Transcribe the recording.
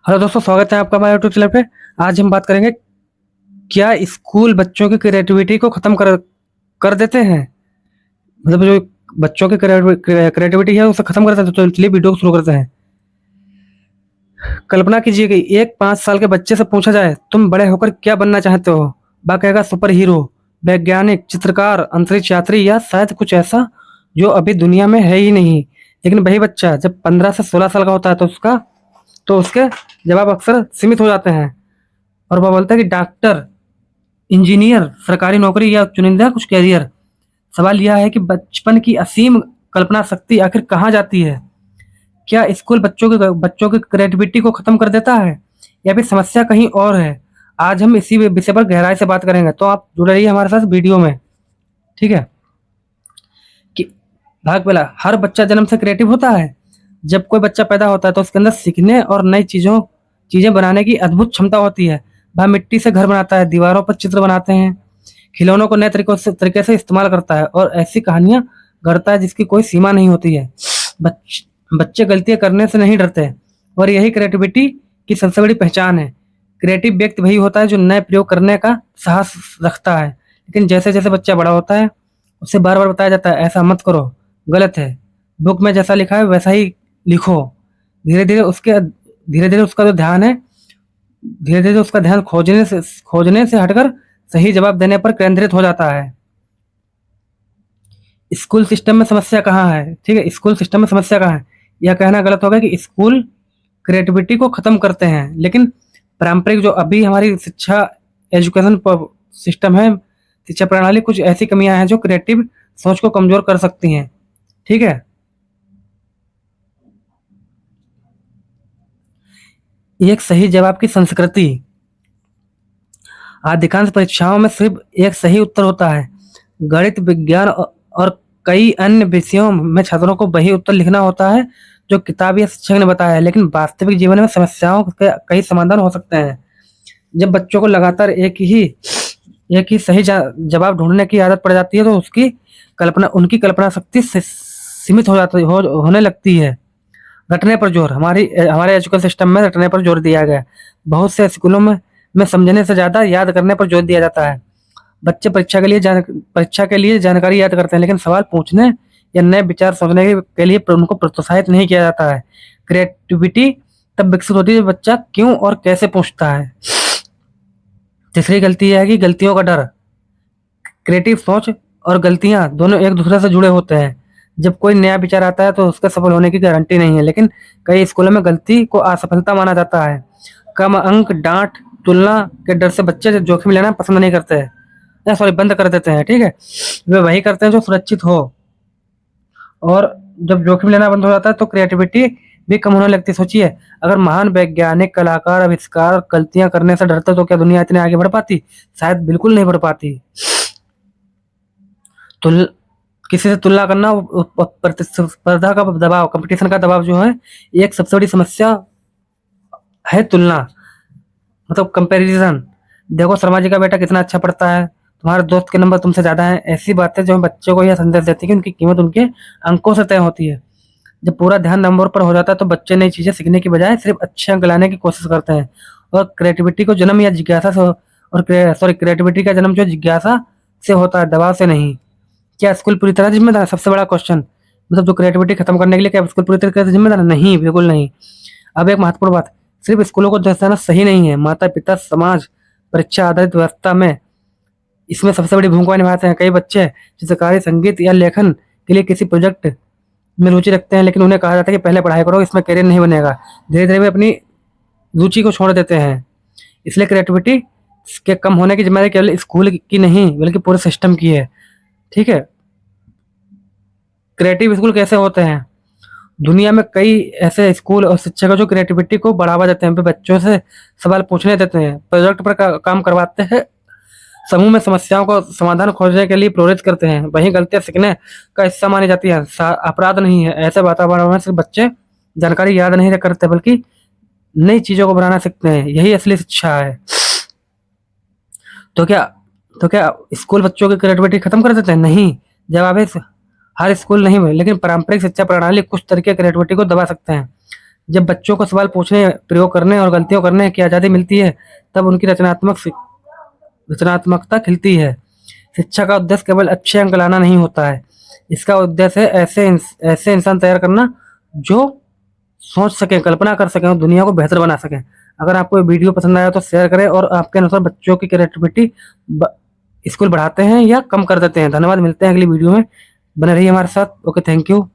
Hello दोस्तों, स्वागत है आपका हमारे यूट्यूब चैनल पे। आज हम बात करेंगे, क्या स्कूल बच्चों की क्रिएटिविटी को खत्म कर कर देते हैं। मतलब जो बच्चों की क्रिएटिविटी है उसे खत्म कर देते हैं। तो चलिए वीडियो को शुरू करते हैं। कल्पना कीजिए कि एक 5 साल के बच्चे से पूछा जाए, तुम बड़े होकर क्या बनना चाहते हो। वह कहेगा सुपर हीरो, वैज्ञानिक, चित्रकार, अंतरिक्ष यात्री या शायद कुछ ऐसा जो अभी दुनिया में है ही नहीं। लेकिन वही बच्चा जब 15 से 16 साल का होता है तो उसके जवाब अक्सर सीमित हो जाते हैं। और वह बोलता है कि डॉक्टर, इंजीनियर, सरकारी नौकरी या चुनिंदा कुछ कैरियर। सवाल यह है कि बचपन की असीम कल्पना शक्ति आखिर कहाँ जाती है। क्या स्कूल बच्चों की क्रिएटिविटी को खत्म कर देता है, या फिर समस्या कहीं और है। आज हम इसी विषय पर गहराई से बात करेंगे, तो आप जुड़े रहिए हमारे साथ वीडियो में। ठीक है। कि भाग पहला, हर बच्चा जन्म से क्रिएटिव होता है। जब कोई बच्चा पैदा होता है तो उसके अंदर सीखने और नई चीजें बनाने की अद्भुत क्षमता होती है। वह मिट्टी से घर बनाता है, दीवारों पर चित्र बनाते हैं, खिलौनों को नए तरीके से इस्तेमाल करता है और ऐसी कहानियां गढ़ता है जिसकी कोई सीमा नहीं होती है। बच्चे गलतियां करने से नहीं डरते, और यही क्रिएटिविटी की सबसे बड़ी पहचान है। क्रिएटिव व्यक्ति वही होता है जो नए प्रयोग करने का साहस रखता है। लेकिन जैसे जैसे बच्चा बड़ा होता है, उसे बार बार बताया जाता है ऐसा मत करो, गलत है, बुक में जैसा लिखा है वैसा ही लिखो। धीरे धीरे धीरे उसका जो ध्यान है धीरे धीरे उसका ध्यान खोजने से हटकर सही जवाब देने पर केंद्रित हो जाता है। स्कूल सिस्टम में समस्या कहाँ है। ठीक है, स्कूल सिस्टम में समस्या कहाँ है, यह कहना गलत होगा कि स्कूल क्रिएटिविटी को खत्म करते हैं। लेकिन पारंपरिक जो अभी हमारी शिक्षा एजुकेशन सिस्टम है, शिक्षा प्रणाली, कुछ ऐसी कमियां हैं जो क्रिएटिव सोच को कमजोर कर सकती हैं। ठीक है। एक सही जवाब की संस्कृति। अधिकांश परीक्षाओं में सिर्फ एक सही उत्तर होता है। गणित, विज्ञान और कई अन्य विषयों में छात्रों को वही उत्तर लिखना होता है जो किताब या शिक्षक ने बताया है। लेकिन वास्तविक जीवन में समस्याओं के कई समाधान हो सकते हैं। जब बच्चों को लगातार एक ही सही जवाब ढूंढने की आदत पड़ जाती है तो उनकी कल्पना शक्ति सीमित होने लगती है। रटने पर जोर। हमारे एजुकेशन सिस्टम में रटने पर जोर दिया गया है। बहुत से स्कूलों में समझने से ज्यादा याद करने पर जोर दिया जाता है। बच्चे परीक्षा के लिए जानकारी याद करते हैं, लेकिन सवाल पूछने या नए विचार सोचने के लिए उनको प्रोत्साहित नहीं किया जाता है। क्रिएटिविटी तब विकसित होती है जब बच्चा क्यों और कैसे पूछता है। तीसरी गलती यह है कि गलतियों का डर। क्रिएटिव सोच और गलतियां दोनों एक दूसरे से जुड़े होते हैं। जब कोई नया विचार आता है तो उसके सफल होने की गारंटी नहीं है, लेकिन कई स्कूलों में गलती को असफलता माना जाता है। कम अंक, डांट, तुलना के डर से बच्चे जोखिम लेना पसंद नहीं करते हैं, सॉरी, बंद कर देते हैं। ठीक है, वे वही करते हैं जो सुरक्षित हो। और जब जोखिम लेना बंद हो जाता है तो क्रिएटिविटी भी कम होने लगती है। सोचिए, अगर महान वैज्ञानिक, कलाकार, आविष्कार गलतियां करने से डरते तो क्या दुनिया इतने आगे बढ़ पाती। शायद बिल्कुल नहीं बढ़ पाती। तुल किसी से तुलना करना, प्रतिस्पर्धा का दबाव, कंपटीशन का दबाव जो है, एक सबसे बड़ी समस्या है। तुलना मतलब कंपैरिजन। देखो, शर्मा जी का बेटा कितना अच्छा पढ़ता है, तुम्हारे दोस्त के नंबर तुमसे ज्यादा हैं। ऐसी बातें जो बच्चों को यह संदेश देती है कि उनकी कीमत उनके अंकों से तय होती है। जब पूरा ध्यान नंबर पर हो जाता है तो बच्चे नई चीजें सीखने की बजाय सिर्फ अच्छे अंक लाने की कोशिश करते हैं। और क्रिएटिविटी को जन्म या जिज्ञासा से और क्रिएटिविटी का जन्म जो जिज्ञासा से होता है, दबाव से नहीं। क्या स्कूल पूरी तरह जिम्मेदार है? सबसे बड़ा क्वेश्चन। मतलब जो क्रिएटिविटी खत्म करने के लिए क्या स्कूल पूरी तरह से जिम्मेदार है? नहीं, बिल्कुल नहीं। अब एक महत्वपूर्ण बात, सिर्फ स्कूलों को दोष देना सही नहीं है। माता पिता, समाज, परीक्षा आधारित व्यवस्था में इसमें सबसे बड़ी भूमिका निभाते हैं। कई बच्चे चित्रकारी, संगीत या लेखन के लिए किसी प्रोजेक्ट में रुचि रखते हैं, लेकिन उन्हें कहा जाता है कि पहले पढ़ाई करो, इसमें करियर नहीं बनेगा। धीरे धीरे वे अपनी रुचि को छोड़ देते हैं। इसलिए क्रिएटिविटी के कम होने की जिम्मेदारी केवल स्कूल की नहीं बल्कि पूरे सिस्टम की है। ठीक है। क्रिएटिव स्कूल कैसे होते हैं? दुनिया में कई ऐसे स्कूल और शिक्षक हैं जो क्रिएटिविटी को बढ़ावा देते हैं। वे बच्चों से सवाल पूछने देते हैं, प्रोजेक्ट पर काम करवाते हैं, समूह में समस्याओं को समाधान खोजने के लिए प्रेरित करते हैं। वहीं गलतियां सीखने का हिस्सा मानी जाती है, अपराध नहीं है। ऐसे वातावरण में सिर्फ बच्चे जानकारी याद नहीं करते बल्कि नई चीजों को बनाना सीखते हैं। यही असली शिक्षा है। तो क्या तो क्या स्कूल बच्चों की क्रिएटिविटी खत्म कर देते हैं? नहीं। जवाब है हर स्कूल नहीं है, लेकिन पारंपरिक शिक्षा प्रणाली कुछ तरीके क्रिएटिविटी को दबा सकते हैं। जब बच्चों को सवाल पूछने, प्रयोग करने और गलतियों करने की आज़ादी मिलती है, तब उनकी रचनात्मकता खिलती है। शिक्षा का उद्देश्य केवल अच्छे अंक लाना नहीं होता है। इसका उद्देश्य है ऐसे इंसान तैयार करना जो सोच सकें, कल्पना कर सकें और दुनिया को बेहतर बना सकें। अगर आपको ये वीडियो पसंद आया तो शेयर करें और आपके अनुसार बच्चों की क्रिएटिविटी स्कूल बढ़ाते हैं या कम कर देते हैं। धन्यवाद, मिलते हैं अगली वीडियो में। बने रहिए हमारे साथ। Okay, thank you.